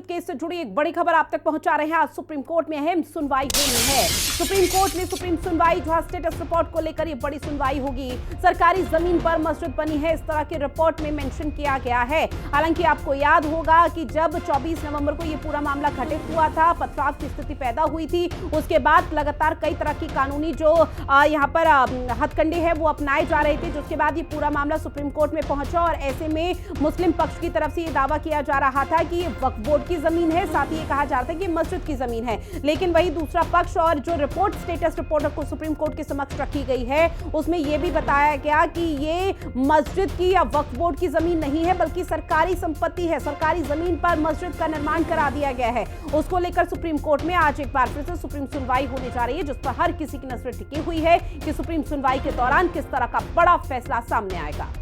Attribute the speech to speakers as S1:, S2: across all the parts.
S1: मस्जिद केस से जुड़ी एक बड़ी खबर आप तक पहुंचा रहे हैं। आज सुप्रीम कोर्ट में अहम सुनवाई होनी है। सुप्रीम कोर्ट में सुप्रीम सुनवाई, जहां स्टेटस रिपोर्ट को लेकर ये बड़ी सुनवाई होगी। सरकारी जमीन पर मस्जिद बनी है, इस तरह की रिपोर्ट में मेंशन किया गया है। हालांकि आपको याद होगा कि जब 24 नवंबर को ये पूरा मामला घटित हुआ था, पथराव की स्थिति पैदा हुई थी, उसके बाद लगातार कई तरह की कानूनी जो यहाँ पर हथकंडे हैं वो अपनाए जा रहे थे, जिसके बाद ये पूरा मामला सुप्रीम कोर्ट में पहुंचा। और ऐसे में मुस्लिम पक्ष की तरफ से ये दावा किया जा रहा था कि ये वक्फ बोर्ड की जमीन है, साथ ही ये कहा जा रहा था कि मस्जिद की जमीन है। लेकिन वही दूसरा पक्ष और जो रिपोर्ट स्टेटस रिपोर्ट को सुप्रीम कोर्ट के समक्ष रखी गई है, उसमें यह भी बताया गया कि ये मस्जिद की या वक्फ बोर्ड की जमीन नहीं है, बल्कि सरकारी संपत्ति है। सरकारी जमीन पर मस्जिद का निर्माण करा दिया गया है। उसको लेकर सुप्रीम कोर्ट में आज एक बार फिर से सुप्रीम सुनवाई होने जा रही है, जिस पर हर किसी की नजर टिकी हुई है कि सुप्रीम सुनवाई के दौरान किस तरह का बड़ा फैसला सामने आएगा।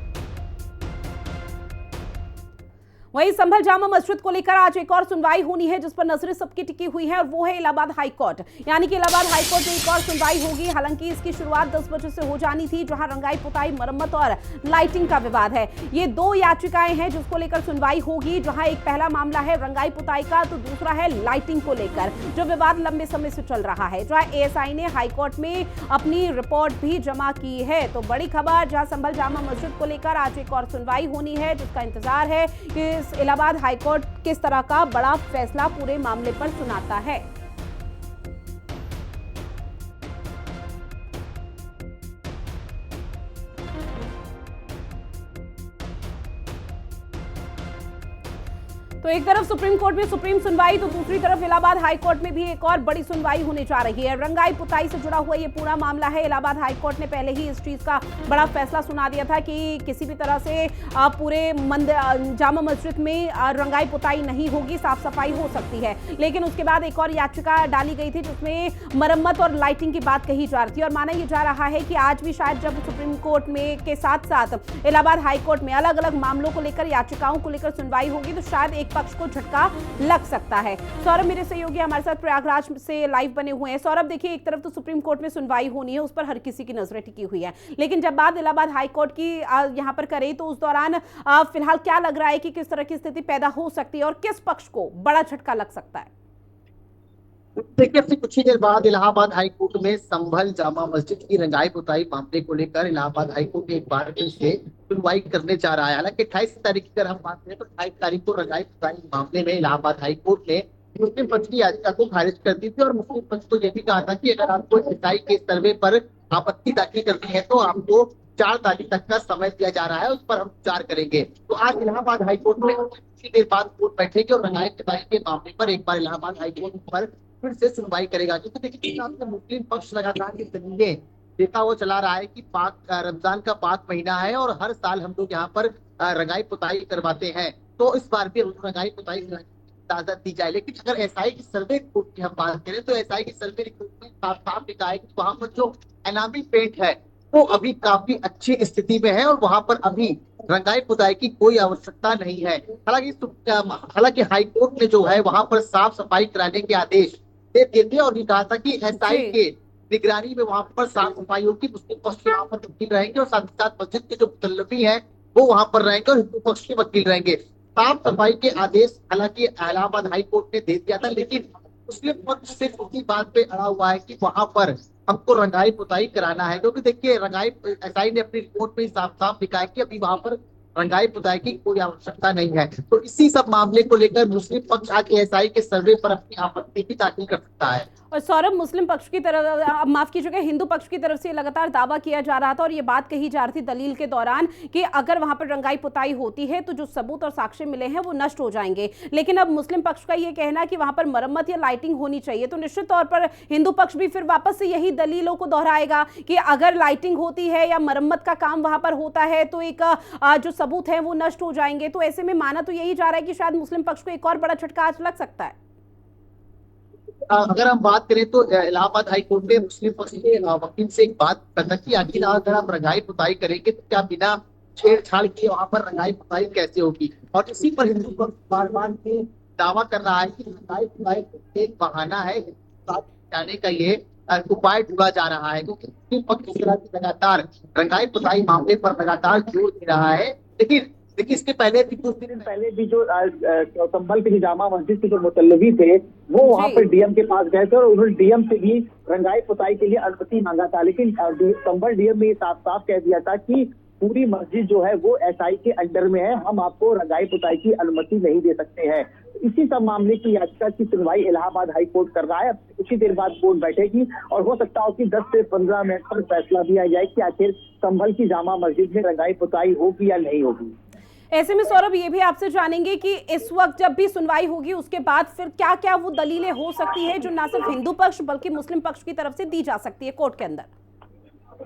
S1: वहीं संभल जामा मस्जिद को लेकर आज एक और सुनवाई होनी है, जिस पर नजरें सबकी टिकी हुई है, और वो है इलाहाबाद हाई कोर्ट। यानी कि इलाहाबाद हाई कोर्ट में एक और सुनवाई होगी। हालांकि इसकी शुरुआत 10 बजे से हो जानी थी, जहां रंगाई पुताई, मरम्मत और लाइटिंग का विवाद है। ये दो याचिकाएं हैं जिसको लेकर सुनवाई होगी, जहां एक पहला मामला है रंगाई पुताई का, तो दूसरा है लाइटिंग को लेकर, जो विवाद लंबे समय से चल रहा है। जहां एएसआई ने हाई कोर्ट में अपनी रिपोर्ट भी जमा की है। तो बड़ी खबर, जहां संभल जामा मस्जिद को लेकर आज एक और सुनवाई होनी है, जिसका इंतजार है कि इलाहाबाद हाईकोर्ट किस तरह का बड़ा फैसला पूरे मामले पर सुनाता है। तो एक तरफ सुप्रीम कोर्ट में सुप्रीम सुनवाई, तो दूसरी तरफ इलाहाबाद हाई कोर्ट में भी एक और बड़ी सुनवाई होने जा रही है। रंगाई पुताई से जुड़ा हुआ ये पूरा मामला है। इलाहाबाद हाई कोर्ट ने पहले ही इस चीज का बड़ा फैसला सुना दिया था कि किसी भी तरह से पूरे जामा मस्जिद में रंगाई पुताई नहीं होगी, साफ सफाई हो सकती है। लेकिन उसके बाद एक और याचिका डाली गई थी, जिसमें मरम्मत और लाइटिंग की बात कही जा रही थी। और माना यह जा रहा है कि आज भी शायद जब सुप्रीम कोर्ट में के साथ साथ इलाहाबाद हाई कोर्ट में अलग अलग मामलों को लेकर, याचिकाओं को लेकर सुनवाई होगी, तो शायद एक पक्ष को झटका लग सकता है। सौरभ मेरे सहयोगी हमारे साथ प्रयागराज से लाइव बने हुए हैं। सौरभ, देखिए, एक तरफ तो सुप्रीम कोर्ट में सुनवाई होनी है, उस पर हर किसी की नजरें टिकी हुई है, लेकिन जब बात इलाहाबाद हाई कोर्ट की यहां पर करें, तो उस दौरान फिलहाल क्या लग रहा है कि किस तरह की स्थिति पैदा हो सकती है और किस पक्ष को बड़ा झटका लग सकता है?
S2: देखिए, अभी कुछ ही देर बाद इलाहाबाद हाई कोर्ट में संभल जामा मस्जिद की रंगाई पुताई मामले को लेकर इलाहाबाद हाई कोर्ट एक बार फिर से सुनवाई करने जा रहा है। हालांकि 28 तारीख की अगर हम बात करें तो 28 तारीख को रंगाई पुताई मामले में इलाहाबाद हाई कोर्ट ने मुस्लिम पक्ष की याचिका को खारिज कर दी थी। और मुस्लिम पक्ष को यह भी कहा था कि अगर आपको एसआई के सर्वे पर आपत्ति दाखिल करनी है तो आपको 4 तारीख तक का समय दिया जा रहा है, उस पर हम विचार करेंगे। तो आज इलाहाबाद हाई कोर्ट में कुछ ही देर बाद कोर्ट बैठेगी और रंगाई पुताई के मामले पर एक बार इलाहाबाद हाई कोर्ट पर फिर से सुनवाई करेगा। क्योंकि देखिए, मुस्लिम पक्ष लगातार ये दलीलें देता वो चला रहा है कि पाक रमजान का पाक महीना है और हर साल हम लोग यहाँ पर रंगाई पुताई करवाते हैं, तो इस बार भी रंगाई पुताई इजाजत दी जाए। लेकिन अगर एसआई की सर्वे रिपोर्ट की हम बात करें तो एसआई की सर्वे रिपोर्ट में साफ साफ लिखा है कि वहां पर जो एनामी पेंट है वो अभी काफी अच्छी स्थिति में है और वहां पर अभी रंगाई पुताई की कोई आवश्यकता नहीं है। हालांकि हाई कोर्ट ने जो है वहां पर साफ सफाई कराने के आदेश दे दिए थे और ये कहा था कि एसआई के निगरानी में वहां पर साफ सफाई होगी, मुस्लिम पक्ष के वहां पर वकील रहेंगे और साथ ही साथ मस्जिद के जो मुतल्लबी है वो वहां पर रहेंगे और हिंदू पक्ष के वकील रहेंगे। साफ सफाई के आदेश हालांकि इलाहाबाद हाई कोर्ट ने दे दिया था, लेकिन मुस्लिम पक्ष सिर्फ उसी बात पे अड़ा हुआ है कि वहां पर हमको रंगाई पुताई कराना है। क्योंकि देखिए, रंगाई एसआई ने अपनी रिपोर्ट में साफ साफ लिखा है कि अभी वहां पर रंगाई पुताई की कोई आवश्यकता नहीं है। तो इसी सब मामले को लेकर मुस्लिम पक्ष आज एएसआई के सर्वे पर अपनी आपत्ति भी दाखिल कर सकता है।
S1: और सौरभ, मुस्लिम पक्ष की तरफ, माफ कीजिएगा, हिंदू पक्ष की तरफ से लगातार दावा किया जा रहा था और ये बात कही जा रही थी दलील के दौरान कि अगर वहां पर रंगाई पुताई होती है तो जो सबूत और साक्ष्य मिले हैं वो नष्ट हो जाएंगे। लेकिन अब मुस्लिम पक्ष का ये कहना है कि वहां पर मरम्मत या लाइटिंग होनी चाहिए, तो निश्चित तौर पर हिंदू पक्ष भी फिर वापस से यही दलीलों को दोहराएगा कि अगर लाइटिंग होती है या मरम्मत का काम वहां पर होता है तो एक जो सबूत है वो नष्ट हो जाएंगे। तो ऐसे में माना तो यही जा रहा है कि शायद मुस्लिम पक्ष को एक और बड़ा झटका आज लग सकता है।
S2: अगर हम बात करें तो इलाहाबाद हाई कोर्ट ने मुस्लिम पक्ष के वकील से एक बात करना कि आखिर अगर आप रंगाई पुताई करेंगे तो क्या बिना छेड़छाड़ किए वहां पर रंगाई पुताई कैसे होगी? और इसी पर हिंदू पक्ष बार बार दावा कर रहा है कि रंगाई पुताई एक बहाना है, जाने का ये उपाय ढूंढा जा रहा है। क्योंकि मुस्लिम पक्ष लगातार रंगाई पुताई मामले पर लगातार जोर दे रहा है, लेकिन देखिए इसके पहले भी कुछ दिन
S3: दिन पहले भी जो संभल की जामा मस्जिद के जो मुतल्लबी थे वो वहां
S1: जी।
S3: पर डीएम के पास गए थे और उन्होंने डीएम से भी रंगाई पुताई के लिए अनुमति मांगा था, लेकिन संभल डीएम ने साफ साफ कह दिया था कि पूरी मस्जिद जो है वो एसआई के अंडर में है, हम आपको रंगाई पुताई की अनुमति नहीं दे सकते हैं। इसी सब मामले की याचिका की सुनवाई इलाहाबाद हाई कोर्ट कर रहा है। अब कुछ ही देर बाद कोर्ट बैठेगी और हो सकता हो कि 10 से 15 मिनट पर फैसला दिया जाए कि आखिर संभल की जामा मस्जिद में रंगाई पुताई होगी या नहीं होगी।
S1: ऐसे में सौरभ ये भी आपसे जानेंगे कि इस वक्त जब भी सुनवाई होगी उसके बाद फिर क्या क्या वो दलीलें हो सकती है जो ना सिर्फ हिंदू पक्ष बल्कि मुस्लिम पक्ष की तरफ से दी जा सकती है कोर्ट के अंदर।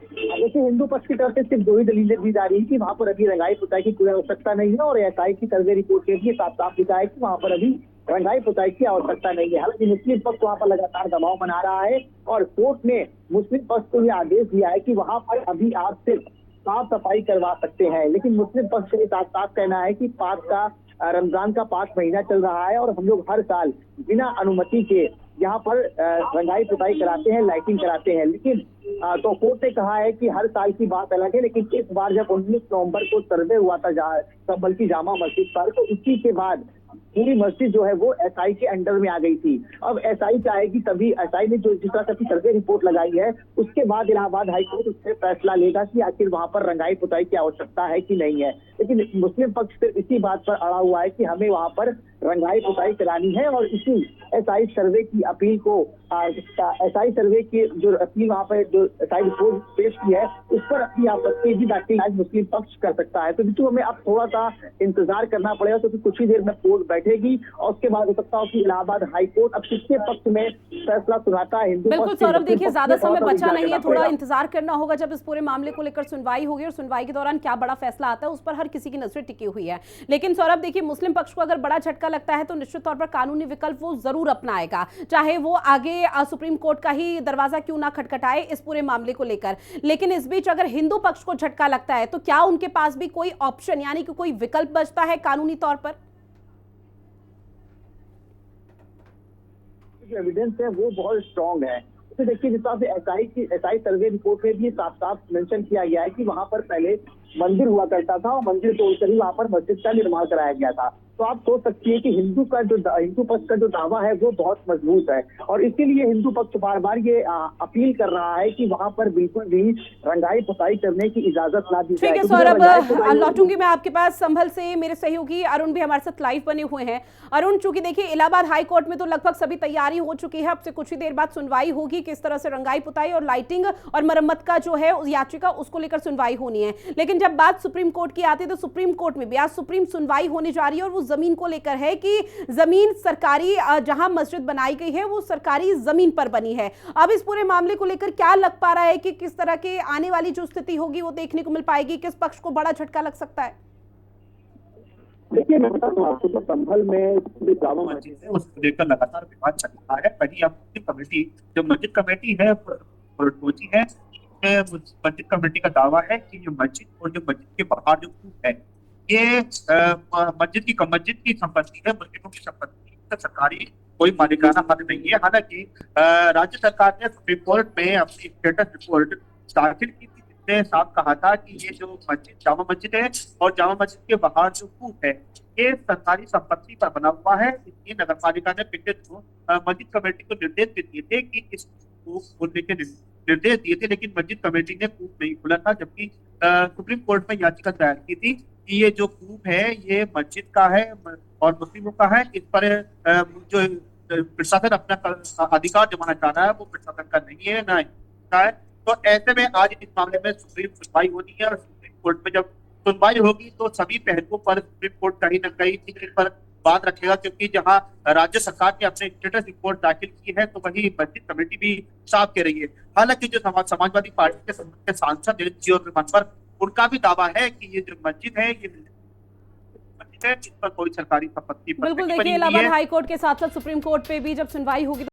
S3: देखिए हिंदू पक्ष की तरफ से सिर्फ 2 ही दलीलें दी जा रही है कि वहां पर अभी रंगाई पुताई की कोई आवश्यकता नहीं है, और एसआई की सर्वे रिपोर्ट के लिए साफ साफ लिखा है कि वहां पर अभी रंगाई पुताई की आवश्यकता नहीं है। हालांकि मुस्लिम पक्ष वहां पर लगातार दबाव बना रहा है और कोर्ट ने मुस्लिम पक्ष को यह आदेश दिया है कि वहां पर अभी आप सिर्फ साफ सफाई करवा सकते हैं, लेकिन मुस्लिम पक्ष का साफ साफ कहना है कि रमजान का 5 महीना चल रहा है और हम लोग हर साल बिना अनुमति के यहाँ पर रंगाई पुताई कराते हैं, लाइटिंग कराते हैं। लेकिन तो कोर्ट ने कहा है कि हर साल की बात अलग है, लेकिन इस बार जब 19 नवंबर को सर्वे हुआ था संभल की जामा मस्जिद पर, तो इसी के बाद पूरी मस्जिद जो है वो एसआई के अंडर में आ गई थी। अब एसआई चाहेगी तभी, एसआई ने जो जिस तरह से सर्वे रिपोर्ट लगाई है उसके बाद इलाहाबाद हाई कोर्ट उससे फैसला लेगा कि आखिर वहां पर रंगाई पुताई की आवश्यकता है कि नहीं है। लेकिन मुस्लिम पक्ष सिर्फ इसी बात पर अड़ा हुआ है कि हमें वहां पर रंगाई पुताई करानी है और इसी एसआई सर्वे की अपील को एसआई सर्वे की जो अपील वहां पर जो एसआई रिपोर्ट पेश की है उस पर अपनी आपत्ति भी दाखिल आज मुस्लिम पक्ष कर सकता है। तो बिल्कुल हमें अब थोड़ा सा इंतजार करना पड़ेगा, क्योंकि कुछ ही देर में कोर्ट बैठेगी और उसके बाद हो सकता हो कि इलाहाबाद हाई कोर्ट अब किसके पक्ष में फैसला सुनाता है। हिंदू
S1: बिल्कुल
S3: पक्ष के
S1: सौरभ,
S3: मुस्लिम
S1: देखिए
S3: पक्ष
S1: ज्यादा
S3: में थोड़ा
S1: समय
S3: सा
S1: बचा
S3: विचार
S1: नहीं है,
S3: करना
S1: थोड़ा
S3: पड़ेगा।
S1: इंतजार करना होगा जब इस पूरे मामले को लेकर सुनवाई होगी और सुनवाई के दौरान क्या बड़ा फैसला आता है उस पर हर किसी की नजरें टिकी हुई है। लेकिन सौरभ देखिए, मुस्लिम पक्ष को अगर बड़ा झटका लगता है तो निश्चित तौर पर कानूनी विकल्प वो जरूर अपनाएगा, चाहे वो आगे सुप्रीम कोर्ट का ही दरवाजा क्यों ना खटखटाए इस पूरे मामले को लेकर। लेकिन इस बीच अगर हिंदू पक्ष को झटका लगता है तो क्या उनके पास भी कोई ऑप्शन यानी कि कोई विकल्प बचता है कानूनी तौर पर?
S3: जो एविडेंस है वो बहुत स्ट्रॉन्ग है। तो देखिए जिस तरह से एसआई सर्वे रिपोर्ट में भी साफ साफ मेंशन किया गया है कि वहां पर पहले मंदिर हुआ करता था और मंदिर तोड़कर ही वहां पर मस्जिद का निर्माण कराया गया था। तो आप सोच सकती है कि हिंदू पक्ष का जो दावा है वो बहुत मजबूत है और इसीलिए हिंदू पक्ष बार बार ये अपील कर रहा है कि वहां पर बिल्कुल भी रंगाई पुताई करने की इजाजत ना दी जाए।
S1: ठीक है सौरभ, लौटूंगी मैं आपके पास संभल से। मेरे सहयोगी अरुण भी हमारे साथ लाइव बने हुए हैं। अरुण, चूंकि देखिए इलाहाबाद हाई कोर्ट में तो लगभग सभी तैयारी हो चुकी है, अब से कुछ ही देर बाद सुनवाई होगी, किस तरह से रंगाई पुताई और लाइटिंग और मरम्मत का जो है उस याचिका उसको लेकर सुनवाई होनी है। लेकिन जब बात सुप्रीम कोर्ट की आती है तो सुप्रीम कोर्ट में भी आज सुप्रीम सुनवाई होने जा रही है और वो जमीन को लेकर है कि जमीन सरकारी, जहां मस्जिद बनाई गई है वो सरकारी जमीन पर बनी है। अब इस पूरे मामले को लेकर क्या लग पा रहा है कि किस तरह के आने वाली जो स्थिति होगी वो देखने को मिल पाएगी, किस पक्ष को बड़ा झटका लग सकता है?
S3: देखिए मैं बता दूं आपको, तो संभल में जामा
S4: मस्जिद है उसको लेकर लगातार विवाद चल रहा है। पहली अब कमेटी जो मस्जिद कमेटी है पहुंची है, मस्जिद कमेटी का दावा है कि ये मस्जिद और जो मस्जिद के बाहर जो कूप है ये मस्जिद की संपत्ति है, मुस्लिमों की संपत्ति, सरकारी कोई मालिकाना हक नहीं है। हालांकि राज्य सरकार ने सुप्रीम कोर्ट में अपनी स्टेटस रिपोर्ट दाखिल की थी, जिसने साफ कहा था कि ये जो मस्जिद जामा मस्जिद है और जामा मस्जिद के बाहर जो कूप है ये सरकारी संपत्ति पर बना हुआ है। इसलिए नगर पालिका ने पिछले मस्जिद कमेटी को निर्देश दिए थे कि इस कूप खोलने के निर्देश दिए थे, लेकिन मस्जिद कमेटी ने कूप नहीं खोला था। जबकि सुप्रीम कोर्ट में याचिका दायर की थी कि ये जो कूप है ये मस्जिद का है और मुस्लिमों का है, इस पर जो प्रशासन अपना अधिकार जमाना चाह रहा है वो प्रशासन का नहीं है ना है। तो ऐसे में आज इस मामले में सुप्रीम सुनवाई होनी है और सुप्रीम कोर्ट में जब सुनवाई होगी तो सभी पहलुओं पर सुप्रीम कोर्ट कहीं ना कहीं इस पर बात रखेगा, क्योंकि जहां राज्य सरकार ने अपने स्टेटस रिपोर्ट दाखिल की है तो वही मस्जिद कमेटी भी साफ कह रही है। हालांकि जो समाजवादी पार्टी के सांसद जियोर रहमान, उनका भी दावा है कि ये जो मस्जिद है ये मस्जिद है, इस पर कोई सरकारी संपत्ति
S1: बिल्कुल देखिए इलाहाबाद हाई कोर्ट के साथ साथ सुप्रीम कोर्ट पे भी जब सुनवाई होगी